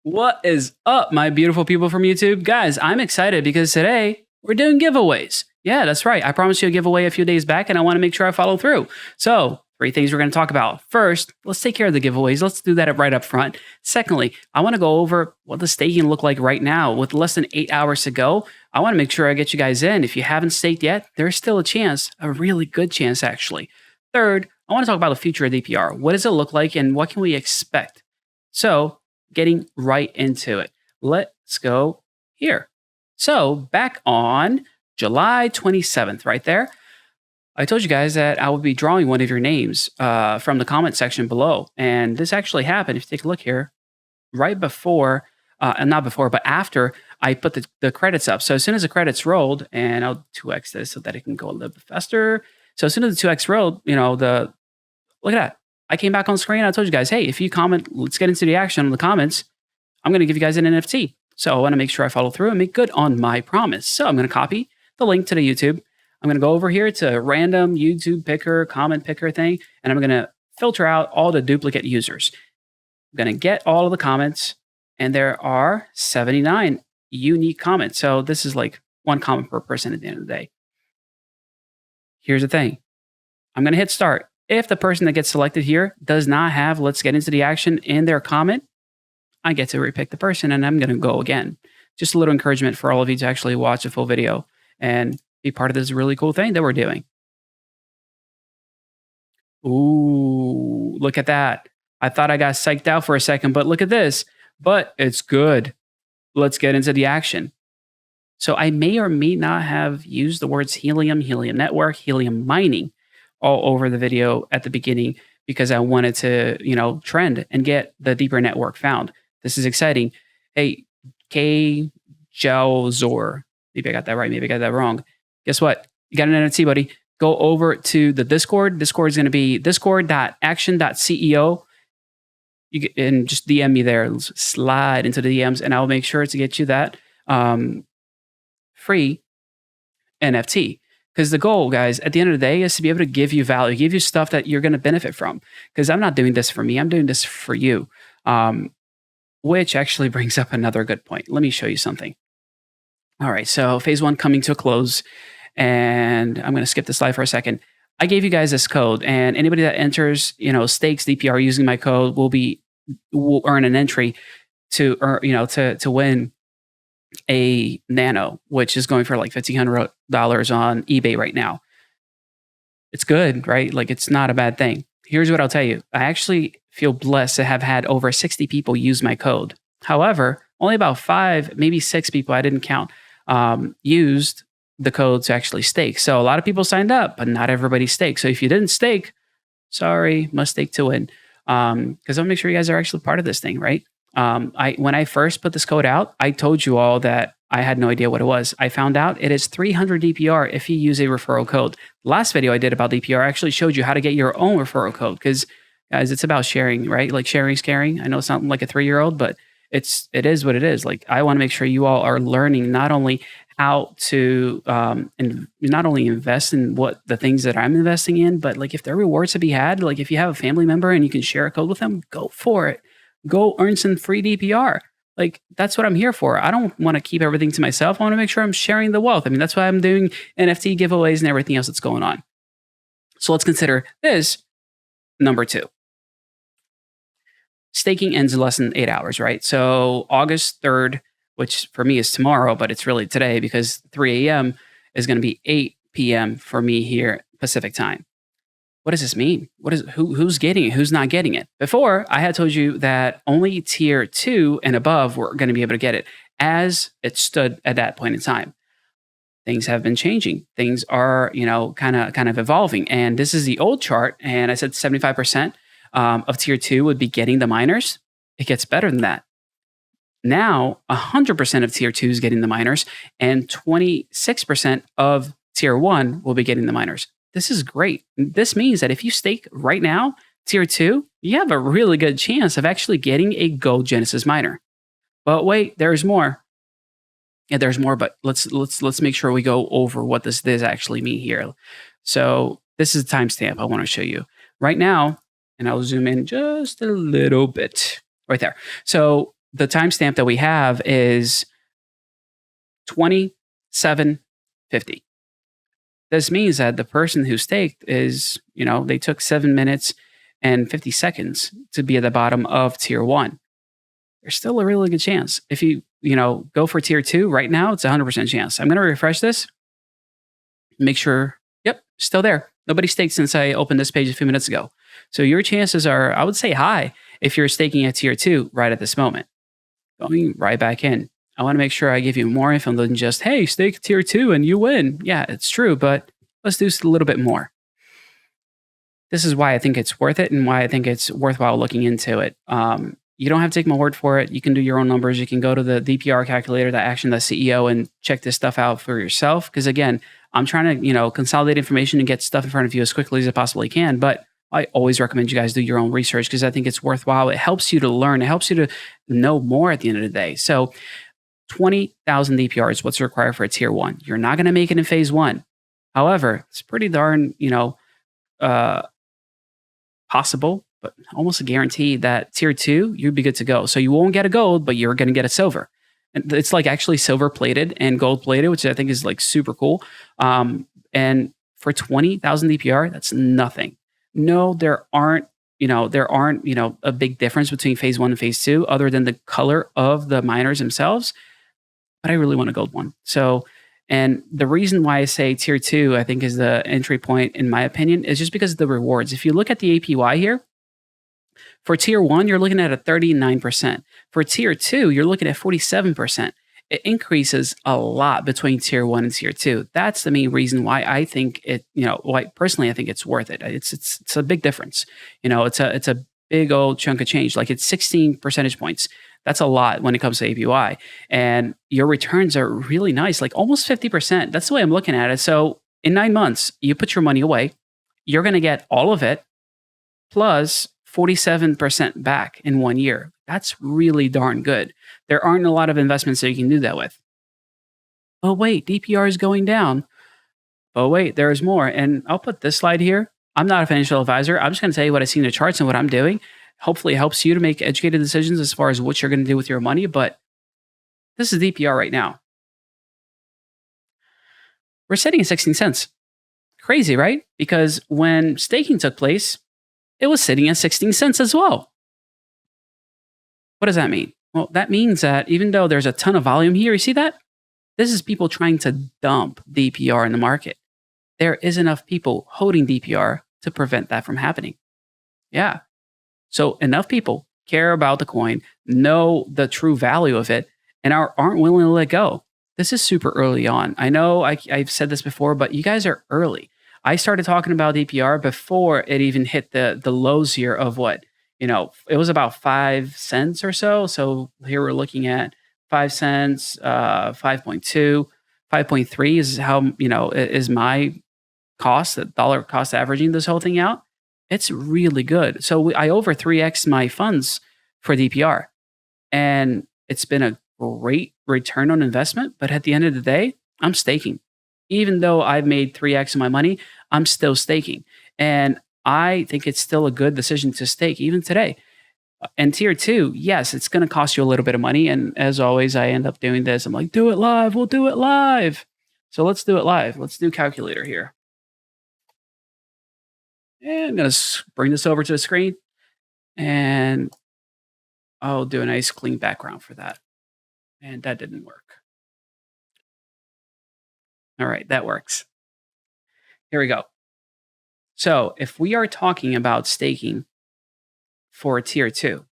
What is up, my beautiful people from YouTube? Guys, I'm excited because today we're doing giveaways. Yeah, that's right. I promised you a giveaway a few days back, and I want to make sure I follow through. So, 3 things we're going to talk about. First, let's take care of the giveaways. Let's do that right up front. Secondly, I want to go over what the staking look like right now. With less than 8 hours to go, I want to make sure I get you guys in. If you haven't staked yet, there's still a chance, a really good chance actually. Third, I want to talk about the future of DPR. What does it look like and what can we expect? So, getting right into it. Let's go here. So back on July 27th, right there, I told you guys that I would be drawing one of your names from the comment section below. And this actually happened. If you take a look here, right before, and not before, but after I put the credits up. So as soon as the credits rolled, and I'll 2x this so that it can go a little bit faster. So as soon as the 2x rolled, look at that. I came back on screen. I told you guys, hey, if you comment, let's get into the action in the comments. I'm going to give you guys an NFT. So I want to make sure I follow through and make good on my promise. So I'm going to copy the link to the YouTube. I'm going to go over here to random YouTube picker, comment picker thing, and I'm going to filter out all the duplicate users. I'm going to get all of the comments, and there are 79 unique comments. So this is like one comment per person at the end of the day. Here's the thing. I'm going to hit start. If the person that gets selected here does not have let's get into the action in their comment, I get to repick the person and I'm going to go again. Just a little encouragement for all of you to actually watch the full video and be part of this really cool thing that we're doing. Ooh, look at that. I thought I got psyched out for a second, but look at this. But it's good. Let's get into the action. So I may or may not have used the words Helium, Helium Network, Helium mining all over the video at the beginning because I wanted to, trend and get the deeper network found. This is exciting. Hey, K. Jalzor. Maybe I got that right. Maybe I got that wrong. Guess what? You got an NFT, buddy. Go over to the Discord. Discord is going to be discord.action.ceo. And just DM me there. Slide into the DMs, and I'll make sure to get you that free NFT. Because the goal, guys, at the end of the day is to be able to give you value, give you stuff that you're going to benefit from. Because I'm not doing this for me. I'm doing this for you. Which actually brings up another good point. Let me show you something. All right, so phase 1 coming to a close. And I'm going to skip the slide for a second. I gave you guys this code. And anybody that enters, stakes DPR using my code will earn an entry to win a nano, which is going for like $1,500 on eBay right now. It's good, right? Like it's not a bad thing. Here's what I'll tell you. I actually feel blessed to have had over 60 people use my code. However, only about 5, maybe 6 people, I didn't count, used the code to actually stake. So a lot of people signed up, but not everybody staked. So if you didn't stake, sorry, must stake to win. Because I'll make sure you guys are actually part of this thing, right? When I first put this code out, I told you all that I had no idea what it was. I found out it is 300 DPR if you use a referral code. The last video I did about DPR actually showed you how to get your own referral code because, guys, it's about sharing, right? Like sharing is caring. I know it's not like a 3-year-old, but it is what it is. Like I want to make sure you all are learning not only how to and not only invest in what the things that I'm investing in, but like if there are rewards to be had, like if you have a family member and you can share a code with them, go for it. Go earn some free DPR. Like that's what I'm here for. I don't want to keep everything to myself. I want to make sure I'm sharing the wealth. I mean, that's why I'm doing NFT giveaways and everything else that's going on. So let's consider this number 2. Staking ends in less than 8 hours, right? So August 3rd, which for me is tomorrow, but it's really today because 3 a.m. is going to be 8 p.m. for me here Pacific time. What does this mean? Who's getting it? Who's not getting it? Before, I had told you that only tier 2 and above were going to be able to get it as it stood at that point in time. Things have been changing. Things are, kind of evolving. And this is the old chart. And I said 75% of tier 2 would be getting the miners. It gets better than that. Now, 100% of tier 2 is getting the miners, and 26% of tier 1 will be getting the miners. This is great. This means that if you stake right now, tier 2, you have a really good chance of actually getting a gold Genesis miner. But wait, there's more. Yeah, there's more, but let's make sure we go over what this actually mean here. So this is a timestamp I want to show you. Right now, and I'll zoom in just a little bit. Right there. So the timestamp that we have is 27:50. This means that the person who staked is, they took 7 minutes and 50 seconds to be at the bottom of tier 1. There's still a really good chance. If you, go for tier 2 right now, it's a 100% chance. I'm going to refresh this. Make sure, yep, still there. Nobody staked since I opened this page a few minutes ago. So your chances are, I would say, high if you're staking at tier 2 right at this moment. Going right back in. I want to make sure I give you more info than just, hey, stake tier 2 and you win. Yeah, it's true, but let's do a little bit more. This is why I think it's worth it and why I think it's worthwhile looking into it. You don't have to take my word for it. You can do your own numbers. You can go to the DPR calculator, the Action.CEO, and check this stuff out for yourself. Because again, I'm trying to, consolidate information and get stuff in front of you as quickly as I possibly can. But I always recommend you guys do your own research because I think it's worthwhile. It helps you to learn. It helps you to know more at the end of the day. So 20,000 DPR is what's required for a tier 1. You're not going to make it in phase 1. However, it's pretty darn, possible, but almost a guarantee that tier 2, you'd be good to go. So you won't get a gold, but you're going to get a silver. And it's like actually silver plated and gold plated, which I think is like super cool. And for 20,000 DPR, that's nothing. No, there aren't a big difference between phase 1 and phase 2 other than the color of the miners themselves. But I really want a gold one. So, and the reason why I say tier 2, I think is the entry point, in my opinion, is just because of the rewards. If you look at the APY here, for tier 1, you're looking at a 39%. For tier 2, you're looking at 47%. It increases a lot between tier 1 and tier 2. That's the main reason why I think it, why personally I think it's worth it. It's a big difference. It's a big old chunk of change. Like it's 16 percentage points. That's a lot when it comes to APY. And your returns are really nice, like almost 50%. That's the way I'm looking at it. So in 9 months, you put your money away, you're going to get all of it plus 47% back in 1 year. That's really darn good. There aren't a lot of investments that you can do that with. Oh, wait, DPR is going down. Oh, wait, there's more. And I'll put this slide here. I'm not a financial advisor. I'm just going to tell you what I see in the charts and what I'm doing. Hopefully it helps you to make educated decisions as far as what you're going to do with your money. But this is DPR right now. We're sitting at 16 cents. Crazy, right? Because when staking took place, it was sitting at 16 cents as well. What does that mean? Well, that means that even though there's a ton of volume here, you see that? This is people trying to dump DPR in the market. There is enough people holding DPR to prevent that from happening. Yeah. So enough people care about the coin, know the true value of it, and aren't willing to let go. This is super early on. I know I've said this before, but you guys are early. I started talking about DPR before it even hit the lows here of what? It was about 5 cents or so. So here we're looking at 5 cents, 5.2, 5.3 is how, is my cost, the dollar cost averaging this whole thing out. It's really good. So I over 3x my funds for DPR. And it's been a great return on investment. But at the end of the day, I'm staking. Even though I've made 3x of my money, I'm still staking. And I think it's still a good decision to stake even today. And tier 2, yes, it's going to cost you a little bit of money. And as always, I end up doing this. I'm like, do it live. We'll do it live. So let's do it live. Let's do calculator here. And I'm going to bring this over to the screen. And I'll do a nice clean background for that. And that didn't work. All right, that works. Here we go. So if we are talking about staking for tier 2,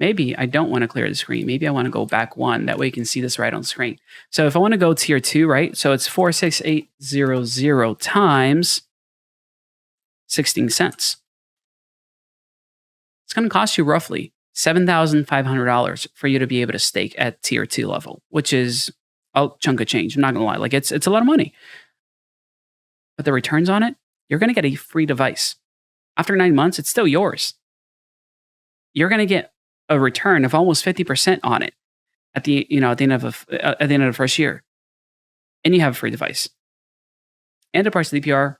maybe I don't want to clear the screen. Maybe I want to go back 1. That way you can see this right on the screen. So if I want to go tier 2, right? So it's 46800 times 16 cents. It's going to cost you roughly $7,500 for you to be able to stake at tier 2 level, which is a chunk of change. I'm not going to lie. Like it's a lot of money. But the returns on it, you're going to get a free device. After 9 months, it's still yours. You're going to get a return of almost 50% on it at the end of the first year, and you have a free device. And the price of DPR,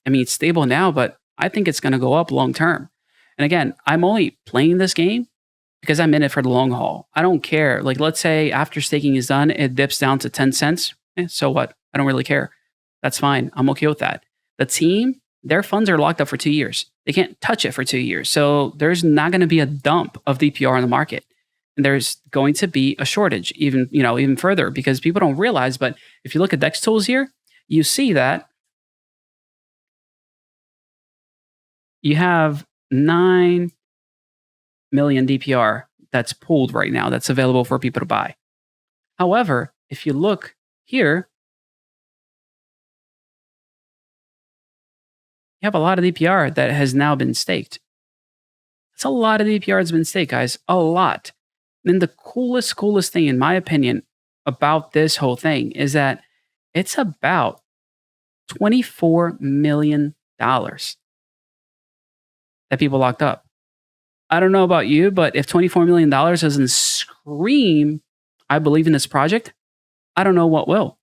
I mean, it's stable now, but I think it's going to go up long term. And again, I'm only playing this game because I'm in it for the long haul. I don't care. Like, let's say after staking is done, it dips down to 10 cents. So what? I don't really care. That's fine. I'm okay with that. The team, their funds are locked up for 2 years. They can't touch it for 2 years. So there's not going to be a dump of DPR in the market. And there's going to be a shortage, even further, because people don't realize. But if you look at DEX tools here, you see that you have 9 million DPR that's pooled right now, that's available for people to buy. However, if you look here, you have a lot of DPR that has now been staked. It's a lot of DPR that's been staked, guys. A lot. And the coolest thing, in my opinion, about this whole thing is that it's about $24 million that people locked up. I don't know about you, but if $24 million doesn't scream, I believe in this project, I don't know what will.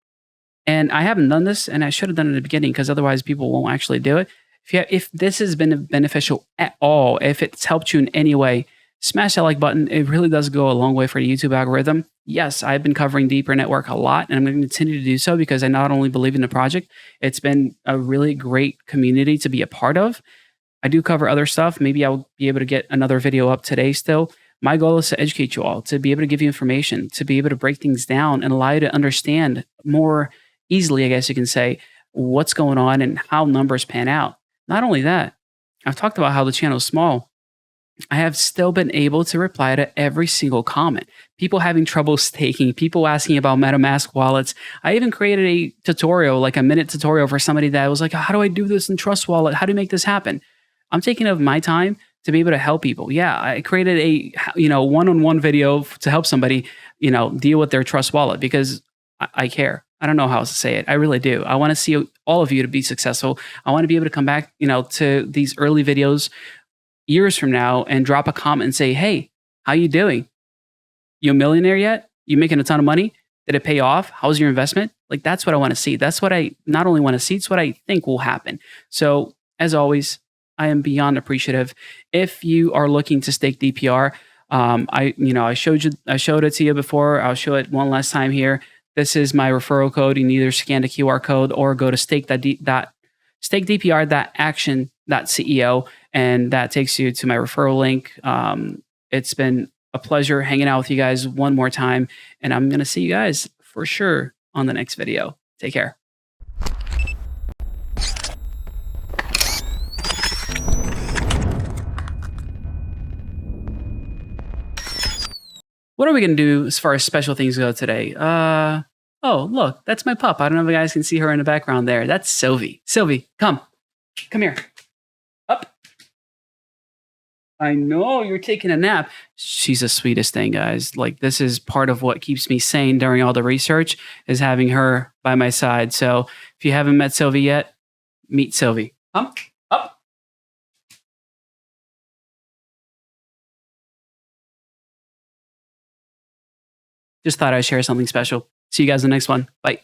And I haven't done this, and I should have done it at the beginning because otherwise people won't actually do it. If this has been beneficial at all, if it's helped you in any way, smash that like button. It really does go a long way for the YouTube algorithm. Yes, I've been covering Deeper Network a lot, and I'm going to continue to do so because I not only believe in the project, it's been a really great community to be a part of. I do cover other stuff. Maybe I'll be able to get another video up today still. My goal is to educate you all, to be able to give you information, to be able to break things down and allow you to understand more easily, I guess you can say, what's going on and how numbers pan out. Not only that, I've talked about how the channel is small. I have still been able to reply to every single comment. People having trouble staking, people asking about MetaMask wallets. I even created a tutorial, like a minute tutorial for somebody that was like, how do I do this in Trust Wallet? How do you make this happen? I'm taking of my time to be able to help people. Yeah, I created a one-on-one video to help somebody deal with their Trust Wallet because I care. I don't know how else to say it. I really do. I want to see all of you to be successful. I want to be able to come back, to these early videos years from now and drop a comment and say, hey, how you doing? You a millionaire yet? You making a ton of money? Did it pay off? How's your investment? Like, that's what I want to see. That's what I not only want to see, it's what I think will happen. So as always, I am beyond appreciative. If you are looking to stake DPR, I showed it to you before. I'll show it one last time here. This is my referral code. You can either scan the QR code or go to stakedpr.action.ceo, and that takes you to my referral link. It's been a pleasure hanging out with you guys one more time, and I'm going to see you guys for sure on the next video. Take care. What are we going to do as far as special things go today? Oh, look, that's my pup. I don't know if you guys can see her in the background there. That's Sylvie. Sylvie, come here. Up. I know you're taking a nap. She's the sweetest thing, guys. Like, this is part of what keeps me sane during all the research is having her by my side. So if you haven't met Sylvie yet, meet Sylvie. Up. Just thought I'd share something special. See you guys in the next one. Bye.